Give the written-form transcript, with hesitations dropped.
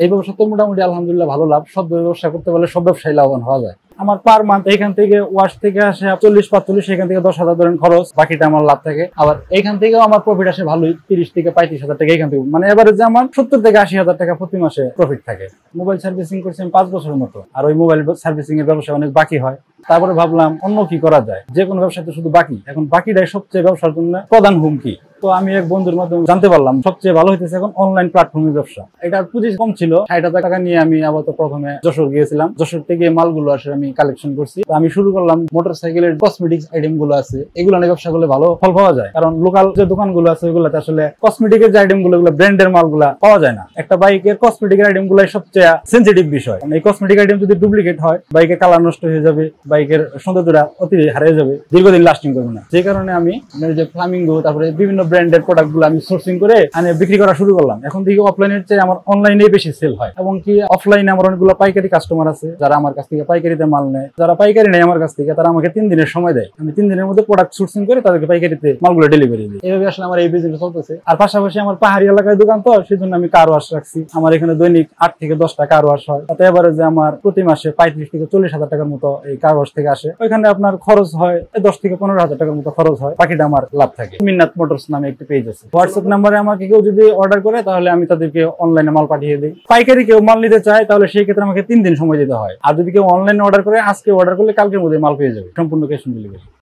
এই ব্যবসাতে মোটামুটি আলহামদুলিল্লাহ ভালো লাভ। সব ব্যবসা করতে পারলে সব ব্যবসায় লাভবান হওয়া যায়। আমার পার মান্থ এখান থেকে ওয়াশ থেকে আসে 40-45, এখান থেকে 10,000 ধরেন খরচ, বাকিটা আমার লাভ থাকে। আবার এখান থেকেও আমার প্রফিট আসে ভালোই, 30-35,000 টাকা এখান থেকে, মানে এভারেজে আমার 70-80,000 টাকা প্রতি মাসে প্রফিট থাকে। মোবাইল সার্ভিসিং করছি আমি 5 বছরের মতো, আর ওই মোবাইল সার্ভিসিং এর ব্যবসা অনেক বাকি হয়। তারপরে ভাবলাম অন্য কি করা যায়, যে কোনো ব্যবসাতে শুধু বাকি, এখন বাকিটাই সবচেয়ে ব্যবসার জন্য প্রধান হুমকি। তো আমি এক বন্ধুর মাধ্যমে জানতে পারলাম সবচেয়ে ভালো হইতেছে এখন অনলাইন প্ল্যাটফর্মের ব্যবসা। এটার পুঁজি কম ছিল, 60,000 টাকা নিয়ে আমি আপাতত প্রথমে যশোর গিয়েছিলাম। যশোর থেকে মালগুলো আসলে আমি কালেকশন করছি। আমি শুরু করলাম মোটরসাইকেলের কসমেটিক্স আইটেম গুলো আছে, এগুলো নিয়ে ব্যবসা করলে ভালো ফল পাওয়া যায়। কারণ লোকাল যে দোকানগুলো আছে ওইগুলোতে আসলে কসমেটিকের যে আইটেম গুলো, ব্র্যান্ডের মালগুলা পাওয়া যায় না। একটা বাইকের কসমেটিকের আইটেম গুলাই সবচেয়ে সেন্সিটিভ বিষয়। এই কসমেটিক আইটেম যদি ডুপ্লিকেট হয়, বাইকের কালার নষ্ট হয়ে যাবে, বাইকের সৌন্দর্যটা অতি হারিয়ে যাবে, দীর্ঘদিন লাস্টিং করবে না। যে কারণে আমি যে ফ্লামিঙ্গো, তারপরে বিভিন্ন ব্র্যান্ডের প্রোডাক্ট গুলো আমি সোর্সিং করে আমি বিক্রি করা শুরু করলাম। এখন থেকে অফলাইনের চেয়ে আমার অনলাইনে বেশি সেল হয়, এবং কি অফলাইনে আমার অনেকগুলো পাইকারি কাস্টমার আছে যারা আমার কাছ থেকে পাইকারিতে মাল নেয়। যারা পাইকারি নেয় আমার কাছ থেকে, তারা আমাকে 3 দিনের সময় দেয়। আমি 3 দিনের মধ্যে প্রোডাক্ট সোর্সিং করে তাদেরকে পাইকারিতে মালগুলো ডেলিভারি দিই। এইভাবে আসলে আমার এই বিজনেস চলতেছে। আর পাশাপাশি আমার পাহাড়ি এলাকায় দোকান, তো সেজন্য আমি কার ওয়াশ রাখছি। আমার এখানে দৈনিক 8 থেকে 10টা কার ওয়াশ হয়। তাতে এবারে যে আমার প্রতি মাসে 35,000-40,000 টাকার মতো এই কার ওয়াশ থেকে আসে। ওইখানে আপনার খরচ হয় 10,000-15,000 টাকার মতো খরচ হয়, বাকিটা আমার লাভ থাকে। মিন্নাত মোটরস নামে একটি পেজ আছে, হোয়াটসঅ্যাপ নাম্বারে আমাকে কেউ যদি অর্ডার করে তাহলে আমি তাদেরকে অনলাইনে মাল পাঠিয়ে দিই। পাইকারি কেউ মাল নিতে চায় তাহলে সেই ক্ষেত্রে আমাকে 3 দিন সময় দিতে হয়। আর যদি কেউ অনলাইনে অর্ডার করে, আজকে অর্ডার করলে কালকের মধ্যে মাল পেয়ে যাবে, সম্পূর্ণ ক্যাশ অন ডেলিভারি।